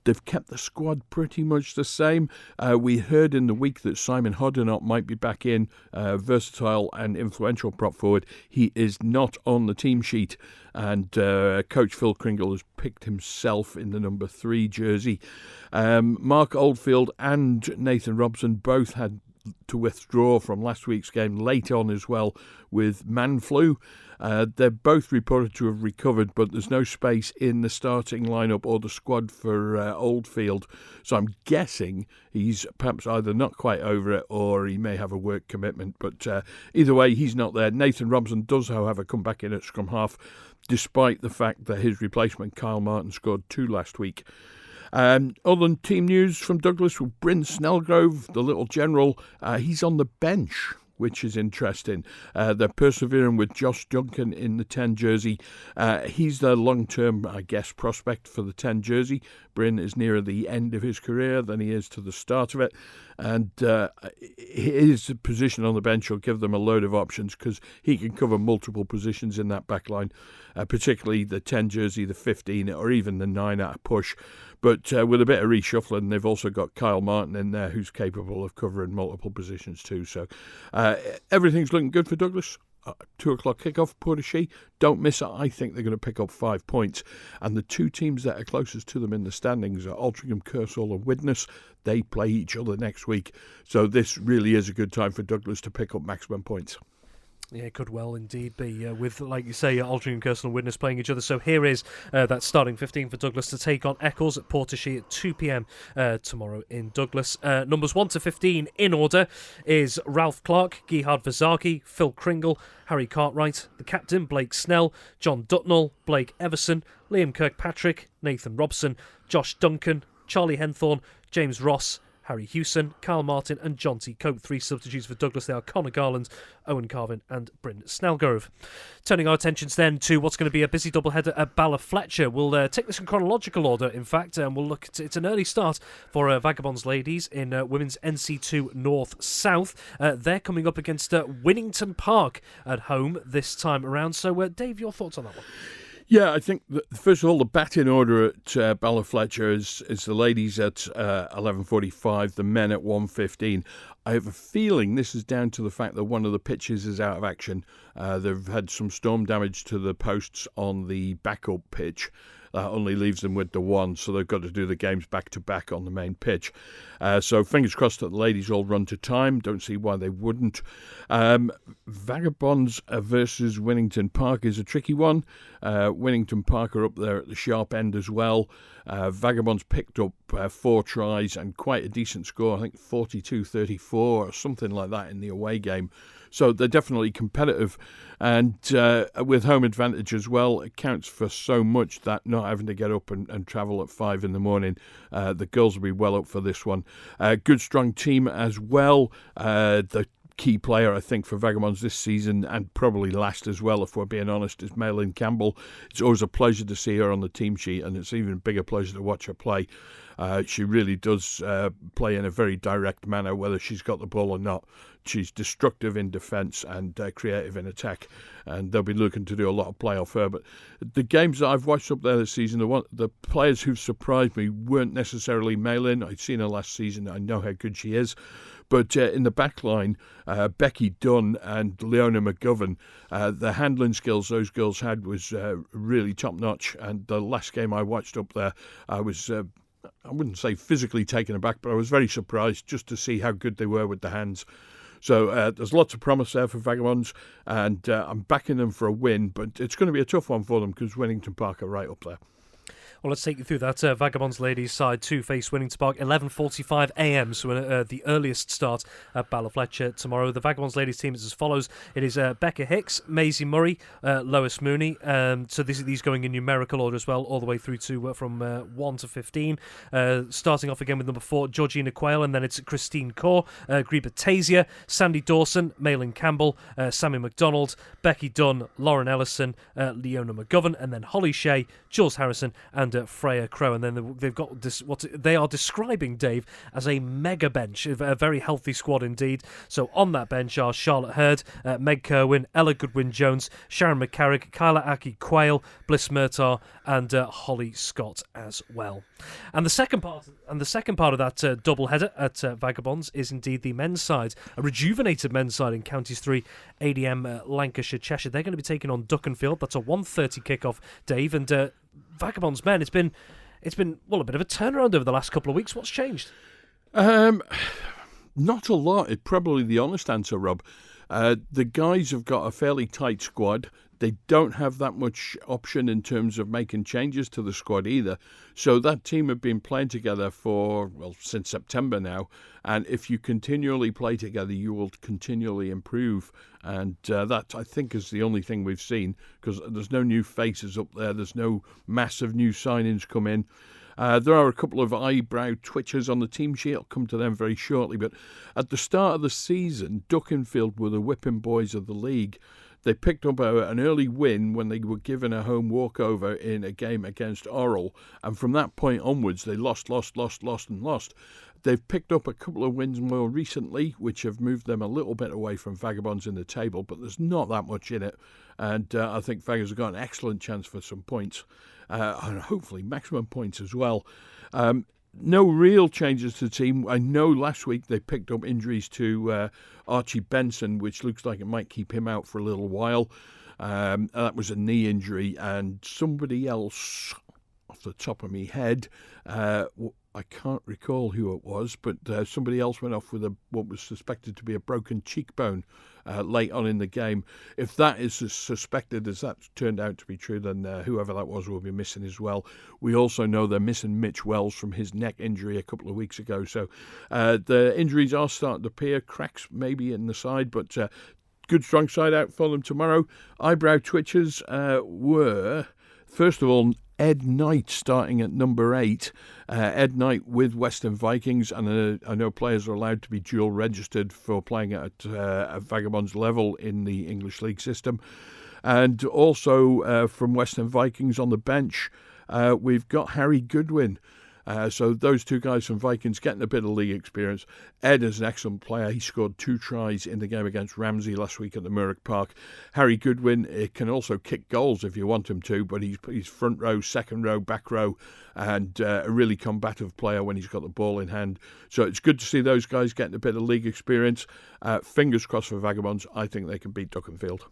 They've kept the squad pretty much the same. We heard in the week that Simon Hoddenott might be back in, versatile and influential prop forward. He is not on the team sheet, and coach Phil Kringle has picked himself in the number 3 jersey. Mark Oldfield and Nathan Robson both had to withdraw from last week's game late on as well with man flu. They're both reported to have recovered, but there's no space in the starting lineup or the squad for Oldfield. So I'm guessing he's perhaps either not quite over it or he may have a work commitment. But either way, he's not there. Nathan Robson does, however, come back in at scrum half, despite the fact that his replacement, Kyle Martin, scored 2 last week. Other team news from Douglas with Bryn Snellgrove, the little general. He's on the bench, which is interesting. They're persevering with Josh Duncan in the 10 jersey. He's their long-term, I guess, prospect for the 10 jersey. Bryn is nearer the end of his career than he is to the start of it. And his position on the bench will give them a load of options because he can cover multiple positions in that back line, particularly the 10 jersey, the 15, or even the 9 at a push. But with a bit of reshuffling, they've also got Kyle Martin in there who's capable of covering multiple positions too. So everything's looking good for Douglas. 2 o'clock kickoff, Portishead. Don't miss it. I think they're going to pick up 5 points. And the 2 teams that are closest to them in the standings are Altrincham, Kersall and Widnes. They play each other next week. So this really is a good time for Douglas to pick up maximum points. Yeah, it could well indeed be, with, like you say, Altrincham, Kersall and Widnes playing each other. So here is that starting 15 for Douglas to take on Eccles at Portishead at 2 p.m. Tomorrow in Douglas. Numbers 1 to 15 in order is Ralph Clark, Gerhard Vazaki, Phil Kringle, Harry Cartwright, the captain, Blake Snell, John Dutnall, Blake Everson, Liam Kirkpatrick, Nathan Robson, Josh Duncan, Charlie Henthorne, James Ross, Harry Hewson, Carl Martin and John T. Cope. 3 substitutes for Douglas. They are Connor Garland, Owen Carvin and Bryn Snellgrove. Turning our attentions then to what's going to be a busy doubleheader at Ballafletcher. We'll take this in chronological order, in fact, and we'll look at it's an early start for Vagabonds Ladies in women's NC2 North-South. They're coming up against Winnington Park at home this time around. So, Dave, your thoughts on that one? Yeah, I think that, first of all, the batting order at Ballafletcher is the ladies at 11:45, the men at 1:15. I have a feeling this is down to the fact that one of the pitches is out of action. They've had some storm damage to the posts on the backup pitch. That only leaves them with the one, so they've got to do the games back-to-back on the main pitch. So fingers crossed that the ladies all run to time. Don't see why they wouldn't. Vagabonds versus Winnington Park is a tricky one. Winnington Park are up there at the sharp end as well. Vagabonds picked up 4 tries and quite a decent score, I think 42-34 or something like that in the away game. So they're definitely competitive, and with home advantage as well, it counts for so much that not having to get up and travel at 5 in the morning. The girls will be well up for this one. Good strong team as well. The key player, I think, for Vagabonds this season, and probably last as well, if we're being honest, is Maylin Campbell. It's always a pleasure to see her on the team sheet, and it's an even bigger pleasure to watch her play. She really does play in a very direct manner, whether she's got the ball or not. She's destructive in defence and creative in attack, and they'll be looking to do a lot of play off her. But the games that I've watched up there this season, the players who've surprised me weren't necessarily Maylin. I'd seen her last season. I know how good she is. But in the back line, Becky Dunn and Leona McGovern, the handling skills those girls had was really top-notch. And the last game I watched up there, I was, I wouldn't say physically taken aback, but I was very surprised just to see how good they were with the hands. So there's lots of promise there for Vagabonds, and I'm backing them for a win, but it's going to be a tough one for them because Winnington Park are right up there. Well, let's take you through that. Vagabonds Ladies side 2 face Winnington Park, 11:45 a.m. So the earliest start at Ballafletcher tomorrow. The Vagabonds Ladies team is as follows. It is Becca Hicks, Maisie Murray, Lois Mooney. So these going in numerical order as well, all the way through to from 1 to 15. Starting off again with number 4, Georgina Quayle, and then it's Christine Kaur, Greba Tasia, Sandy Dawson, Maylin Campbell, Sammy McDonald, Becky Dunn, Lauren Ellison, Leona McGovern, and then Holly Shea, Jules Harrison, and and Freya Crow. And then they've got this, what they are describing, Dave, as a mega bench, a very healthy squad indeed. So on that bench are Charlotte Hurd, Meg Kerwin, Ella Goodwin-Jones, Sharon McCarrick, Kyla Aki-Quayle, Bliss Murtaugh, and Holly Scott as well. And the second part of that double header at Vagabonds is indeed the men's side, a rejuvenated men's side in Counties 3, ADM Lancashire Cheshire. They're going to be taking on Duckenfield. That's a 1:30 kickoff, Dave. And Vagabonds men, it's been a bit of a turnaround over the last couple of weeks. What's changed? Not a lot. It's probably the honest answer, Rob. The guys have got a fairly tight squad. They don't have that much option in terms of making changes to the squad either. So that team have been playing together since September now. And if you continually play together, you will continually improve. And that, I think, is the only thing we've seen, because there's no new faces up there. There's no massive new signings come in. There are a couple of eyebrow twitchers on the team sheet. I'll come to them very shortly. But at the start of the season, Duckenfield were the whipping boys of the league. They picked up an early win when they were given a home walkover in a game against Orrell. And from that point onwards, they lost. They've picked up a couple of wins more recently, which have moved them a little bit away from Vagabonds in the table, but there's not that much in it. And I think Vagabonds have got an excellent chance for some points, and hopefully maximum points as well. No real changes to the team. I know last week they picked up injuries to Archie Benson, which looks like it might keep him out for a little while. That was a knee injury, and somebody else, off the top of my head, I can't recall who it was, but somebody else went off with what was suspected to be a broken cheekbone late on in the game. If that is as suspected as that turned out to be true, then whoever that was will be missing as well. We also know they're missing Mitch Wells from his neck injury a couple of weeks ago. So the injuries are starting to appear, cracks maybe in the side, but good strong side out for them tomorrow. Eyebrow twitchers were, first of all, Ed Knight starting at number 8. Ed Knight with Western Vikings, and I know players are allowed to be dual registered for playing at Vagabonds level in the English League system. And also from Western Vikings on the bench, we've got Harry Goodwin. So those two guys from Vikings getting a bit of league experience. Ed is an excellent player. He scored 2 tries in the game against Ramsey last week at the Murdoch Park. Harry Goodwin can also kick goals if you want him to, but he's front row, second row, back row, and a really combative player when he's got the ball in hand. So it's good to see those guys getting a bit of league experience. Fingers crossed for Vagabonds. I think they can beat Duckenfield.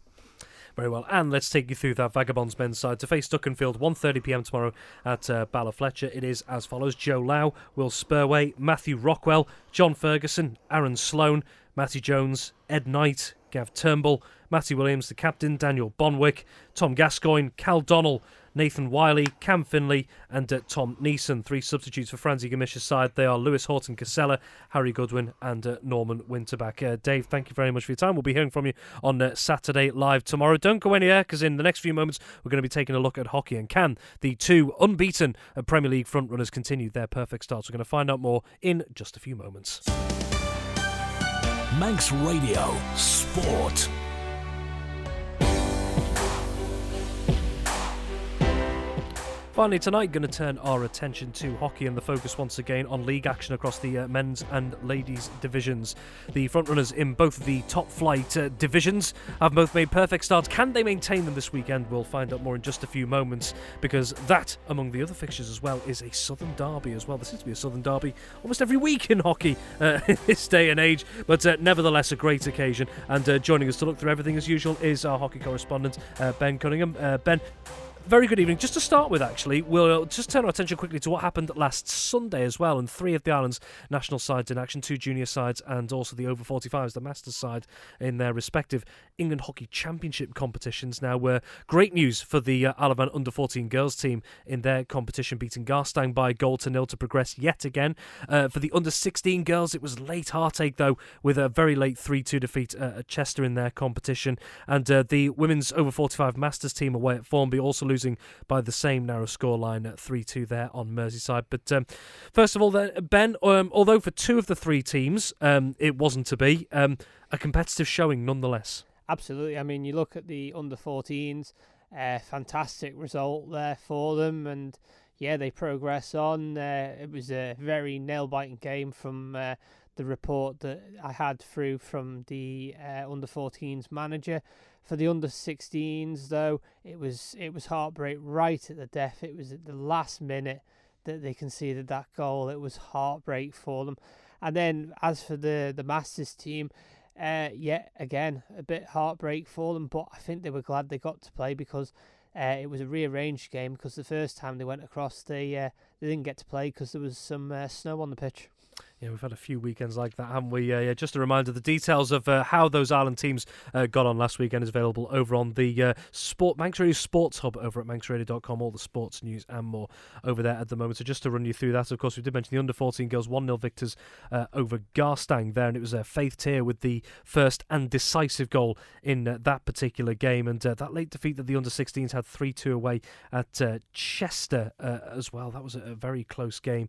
Very well, and let's take you through that Vagabonds men's side to face Duckenfield 1:30pm tomorrow at Ballafletcher. It is as follows: Joe Lau, Will Spurway, Matthew Rockwell, John Ferguson, Aaron Sloan, Matty Jones, Ed Knight, Gav Turnbull, Matty Williams, the captain, Daniel Bonwick, Tom Gascoigne, Cal Donnell, Nathan Wiley, Cam Finley, and Tom Neeson. 3 substitutes for Francie Gamish's side. They are Lewis Horton Casella, Harry Goodwin, and Norman Winterback. Dave, thank you very much for your time. We'll be hearing from you on Saturday Live tomorrow. Don't go anywhere, because in the next few moments we're going to be taking a look at hockey, and can the 2 unbeaten Premier League frontrunners continue their perfect starts? We're going to find out more in just a few moments. Manx Radio Sport. Finally tonight, going to turn our attention to hockey and the focus once again on league action across the men's and ladies divisions. The frontrunners in both of the top flight divisions have both made perfect starts. Can they maintain them this weekend? We'll find out more in just a few moments, because that, among the other fixtures as well, is a Southern derby as well. There seems to be a Southern derby almost every week in hockey in this day and age, but nevertheless a great occasion. And joining us to look through everything as usual is our hockey correspondent, Ben Cunningham. Ben, very good evening. Just to start with, actually, we'll just turn our attention quickly to what happened last Sunday as well, and 3 of the island's national sides in action, 2 junior sides and also the over 45s, the Masters side, in their respective England Hockey Championship competitions. Now, great news for the Isle of Man under-14 girls team in their competition, beating Garstang by 1-0 to progress yet again. For the under-16 girls, it was late heartache, though, with a very late 3-2 defeat at Chester in their competition. And the women's over 45 Masters team away at Formby also losing by the same narrow scoreline at 3-2 there on Merseyside. But first of all, Ben, although for 2 of the 3 teams it wasn't to be, a competitive showing nonetheless. Absolutely. I mean, you look at the under-14s, fantastic result there for them, and Yeah, they progress on. It was a very nail-biting game from the report that I had through from the under-14s manager. For the under-16s, though, it was heartbreak right at the death. It was at the last minute that they conceded that goal. It was heartbreak for them. And then as for the Masters team, again, a bit heartbreak for them, but I think they were glad they got to play because it was a rearranged game, because the first time they went across, they didn't get to play because there was some snow on the pitch. Yeah, we've had a few weekends like that, haven't we? Just a reminder, the details of how those Ireland teams got on last weekend is available over on the Manx Radio Sports Hub over at manxradio.com, all the sports news and more over there at the moment. So just to run you through that, of course, we did mention the under-14 girls 1-0 victors over Garstang there, and it was Faith Tier with the first and decisive goal in that particular game, and that late defeat that the under-16s had 3-2 away at Chester as well. That was a very close game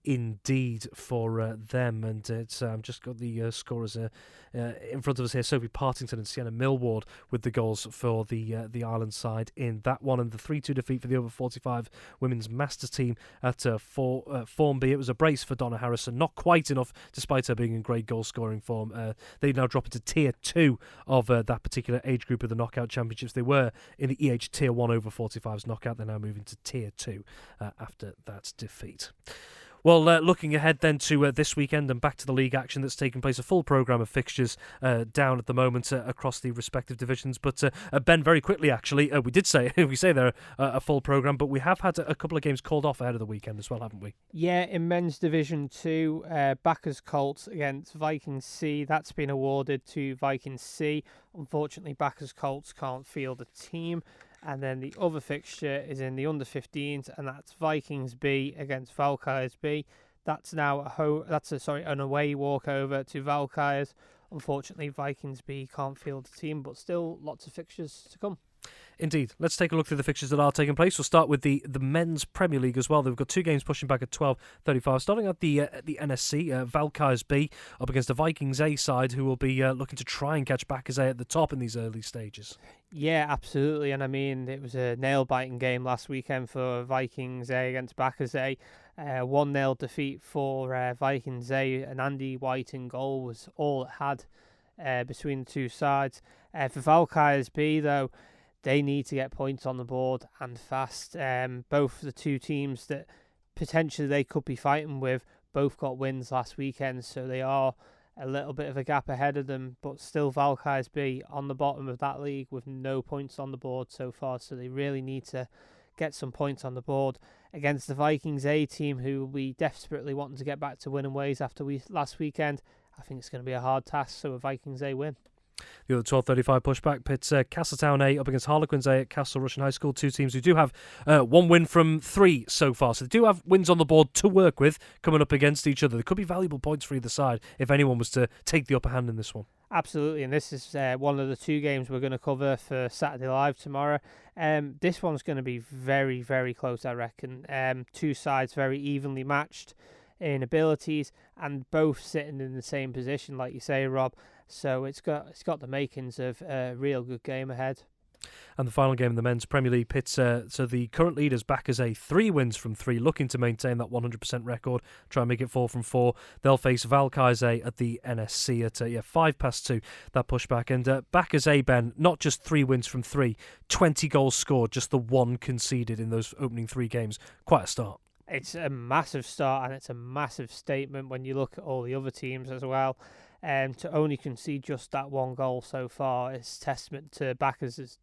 indeed for them, and it's just got the scorers in front of us here. Sophie Partington and Sienna Millward with the goals for the Ireland side in that one, and the 3-2 defeat for the over 45 women's Masters team at Formby. It was a brace for Donna Harrison, not quite enough despite her being in great goal scoring form. They now drop into tier 2 of that particular age group of the knockout championships. They were in the EH tier 1 over 45s knockout. They're now moving to tier 2 after that defeat. Well, looking ahead then to this weekend and back to the league action that's taking place, a full programme of fixtures down at the moment across the respective divisions. But Ben, very quickly actually, we say they're a full programme, but we have had a couple of games called off ahead of the weekend as well, haven't we? Yeah, in men's Division 2, Backers Colts against Vikings C. That's been awarded to Vikings C. Unfortunately, Backers Colts can't field a team. And then the other fixture is in the under-15s, and that's Vikings B against Valkyries B. That's now an away walkover to Valkyries. Unfortunately, Vikings B can't field a team, but still lots of fixtures to come. Indeed. Let's take a look through the fixtures that are taking place. We'll start with the men's Premier League as well. They've got two games pushing back at 12:35. Starting at the NSC, Valkyries B up against the Vikings A side, who will be looking to try and catch Backers A at the top in these early stages. Yeah, absolutely. And I mean, it was a nail-biting game last weekend for Vikings A against Backers A. 1-0 defeat for Vikings A, and Andy White in goal was all it had between the two sides. For Valkyries B, though, they need to get points on the board and fast. Both the two teams that potentially they could be fighting with both got wins last weekend, so they are a little bit of a gap ahead of them, but still Valkyries B on the bottom of that league with no points on the board so far, so they really need to get some points on the board against the Vikings A team, who will be desperately wanting to get back to winning ways after last weekend. I think it's going to be a hard task, so a Vikings A win. The other 12:35 pushback pits Castletown A up against Harlequins A at Castle Russian High School. Two teams who do have one win from three so far. So they do have wins on the board to work with coming up against each other. There could be valuable points for either side if anyone was to take the upper hand in this one. Absolutely, and this is one of the two games we're going to cover for Saturday Live tomorrow. This one's going to be very, very close, I reckon. Two sides very evenly matched in abilities and both sitting in the same position, like you say, Rob. So it's got the makings of a real good game ahead. And the final game in the men's Premier League pits so the current leaders Backers A, 3 wins from 3, looking to maintain that 100% record, try and make it 4 from 4. They'll face Valkyries A at the NSC at 2:05, that pushback. And Backers A, Ben, not just 3 wins from 3, 20 goals scored, just the 1 conceded in those opening 3 games. Quite a start. It's a massive start, and it's a massive statement when you look at all the other teams as well. To only concede just that 1 goal so far is testament to Backers'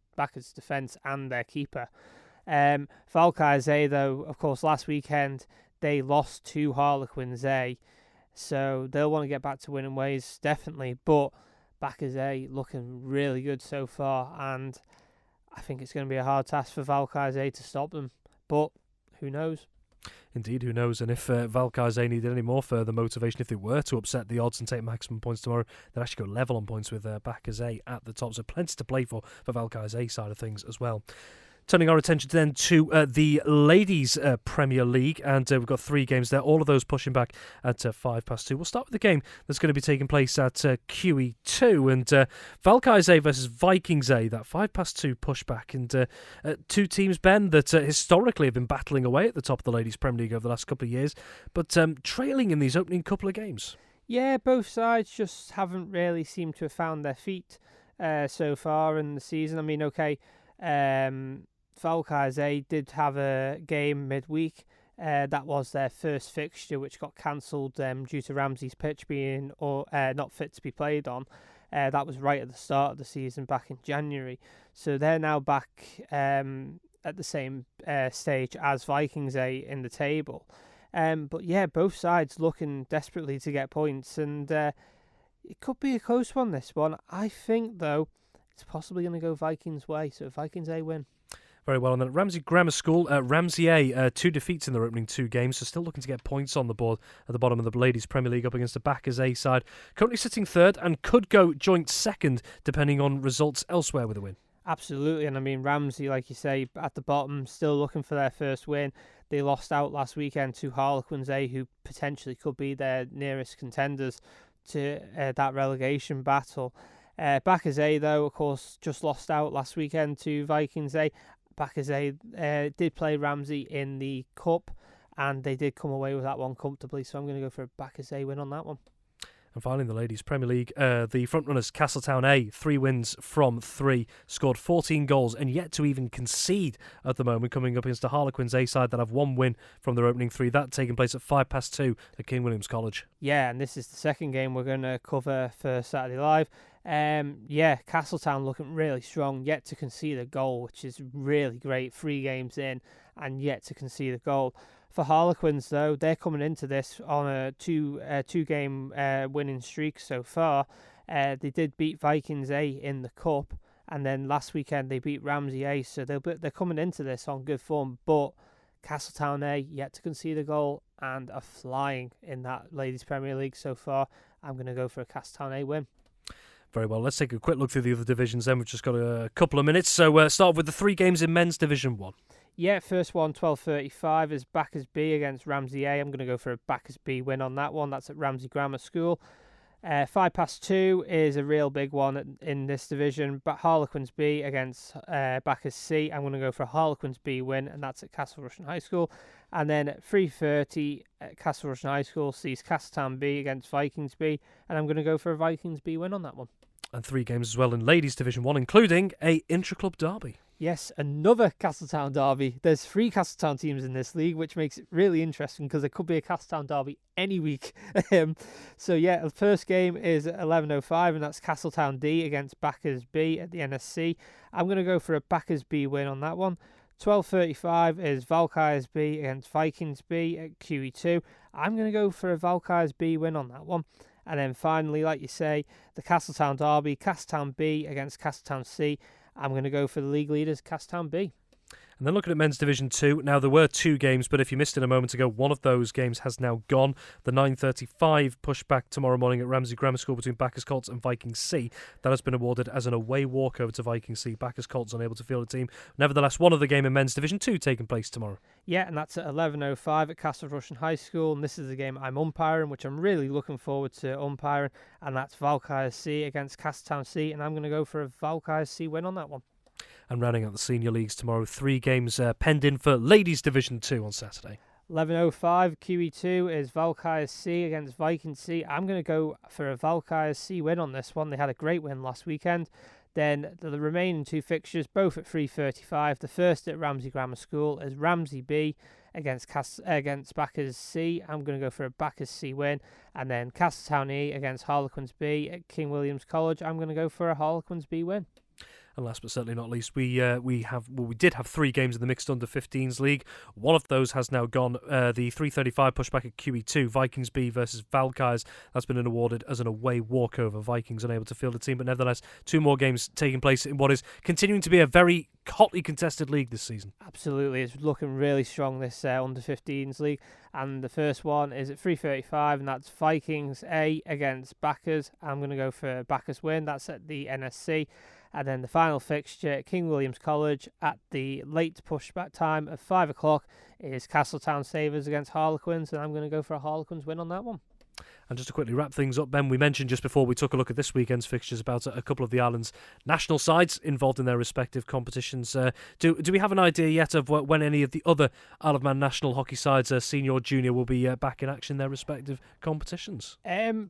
defence and their keeper. Valkyries A, though, of course, last weekend they lost to Harlequins A, so they'll want to get back to winning ways, definitely. But Backers A looking really good so far, and I think it's going to be a hard task for Valkyries A to stop them. But who knows? Indeed, who knows? And if Valkyries A needed any more further motivation, if they were to upset the odds and take maximum points tomorrow, they'd actually go level on points with Backers A at the top. So plenty to play for Valkyries A side of things as well. Turning our attention then to the Ladies Premier League, and we've got 3 games there, all of those pushing back at 2:05. We'll start with the game that's going to be taking place at QE2, and Valkyrie versus Vikings A, that 2:05 pushback, and 2 teams, Ben, that historically have been battling away at the top of the Ladies Premier League over the last couple of years, but trailing in these opening couple of games. Yeah, both sides just haven't really seemed to have found their feet so far in the season. I mean, okay, Valkyrie did have a game midweek. That was their first fixture, which got cancelled due to Ramsey's pitch being not fit to be played on. That was right at the start of the season back in January. So they're now back at the same stage as Vikings A in the table. But yeah, both sides looking desperately to get points, and it could be a close one, this one. I think, though, it's possibly going to go Vikings' way, so Vikings A win. Very well. And then at Ramsey Grammar School, Ramsey A, 2 defeats in their opening 2 games, so still looking to get points on the board at the bottom of the Ladies Premier League up against the Backers A side. Currently sitting 3rd and could go joint 2nd depending on results elsewhere with a win. Absolutely, and I mean, Ramsey, like you say, at the bottom, still looking for their first win. They lost out last weekend to Harlequins A, who potentially could be their nearest contenders to that relegation battle. Backers A, though, of course, just lost out last weekend to Vikings A. Backers A did play Ramsey in the Cup, and they did come away with that one comfortably, so I'm going to go for a Backers A win on that one. And finally, in the Ladies Premier League, the frontrunners Castletown A, 3 wins from 3, scored 14 goals and yet to even concede at the moment, coming up against the Harlequins A side that have 1 win from their opening 3. That taking place at 2:05 at King William's College. Yeah, and this is the second game we're going to cover for Saturday Live. Yeah, Castletown looking really strong, yet to concede a goal, which is really great. 3 games in and yet to concede a goal. For Harlequins, though, they're coming into this on a two-game winning streak so far. They did beat Vikings A in the Cup, and then last weekend they beat Ramsey A, so they're coming into this on good form. But Castletown A yet to concede a goal and are flying in that Ladies Premier League so far. I'm going to go for a Castletown A win. Very well, let's take a quick look through the other divisions then. We've just got a couple of minutes, so start with the 3 games in Men's Division 1. Yeah, first one, 12:35 is Backers B against Ramsey A. I'm going to go for a Backers B win on that one. That's at Ramsey Grammar School. 2:05 is a real big one in this division, but Harlequins B against Backers C. I'm going to go for a Harlequins B win, and that's at Castle Rushen High School. And then at 3:30, Castle Rushen High School sees Castletown B against Vikings B, and I'm going to go for a Vikings B win on that one. And 3 games as well in Ladies Division 1, including a intra-club derby. Yes, another Castletown derby. There's 3 Castletown teams in this league, which makes it really interesting because there could be a Castletown derby any week. So yeah, the first game is at 11:05, and that's Castletown D against Backers B at the NSC. I'm going to go for a Backers B win on that one. 12:35 is Valkyries B against Vikings B at QE2. I'm going to go for a Valkyries B win on that one. And then finally, like you say, the Castletown derby, Castletown B against Castletown C. I'm going to go for the league leaders, Castletown B. And then looking at Men's Division 2, now there were 2 games, but if you missed it a moment ago, one of those games has now gone. The 9:35 pushback tomorrow morning at Ramsey Grammar School between Backers Colts and Vikings C. That has been awarded as an away walkover to Vikings C. Backers Colts unable to field a team. Nevertheless, one other game in Men's Division 2 taking place tomorrow. Yeah, and that's at 11:05 at Castle Rushen High School, and this is the game I'm umpiring, which I'm really looking forward to umpiring, and that's Valkyries C against Castletown C, and I'm going to go for a Valkyries C win on that one. And rounding out the senior leagues tomorrow, 3 games penned in for Ladies Division 2 on Saturday. 11:05 QE2 is Valkyries C against Vikings C. I'm going to go for a Valkyries C win on this one. They had a great win last weekend. Then the remaining 2 fixtures, both at 3:35. The first at Ramsey Grammar School is Ramsey B against Backers C. I'm going to go for a Backers C win. And then Castletown E against Harlequins B at King William's College. I'm going to go for a Harlequins B win. And last but certainly not least, we did have 3 games in the mixed under-15s league. One of those has now gone. The 3:35 pushback at QE2, Vikings B versus Valkyries. That's been awarded as an away walkover. Vikings unable to field a team, but nevertheless, 2 more games taking place in what is continuing to be a very hotly contested league this season. Absolutely, it's looking really strong, this under-15s league. And the first one is at 3:35, and that's Vikings A against Backers. I'm going to go for Backers win. That's at the NSC. And then the final fixture, King William's College, at the late pushback time of 5 o'clock, is Castletown Savers against Harlequins, and I'm going to go for a Harlequins win on that one. And just to quickly wrap things up, Ben, we mentioned just before we took a look at this weekend's fixtures about a couple of the island's national sides involved in their respective competitions. Do we have an idea yet of when any of the other Isle of Man national hockey sides, senior or junior, will be back in action in their respective competitions?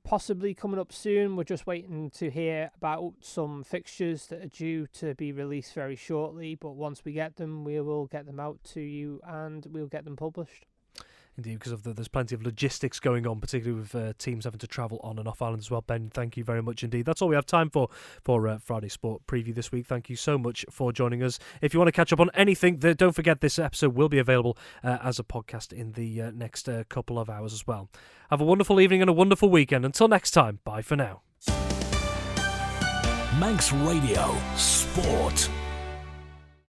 Possibly coming up soon. We're just waiting to hear about some fixtures that are due to be released very shortly. But once we get them, we will get them out to you and we'll get them published. Indeed, because there's plenty of logistics going on, particularly with teams having to travel on and off island as well. Ben, thank you very much indeed. That's all we have time for Friday Sport Preview this week. Thank you so much for joining us. If you want to catch up on anything, don't forget this episode will be available as a podcast in the next couple of hours as well. Have a wonderful evening and a wonderful weekend. Until next time, bye for now. Manx Radio Sport.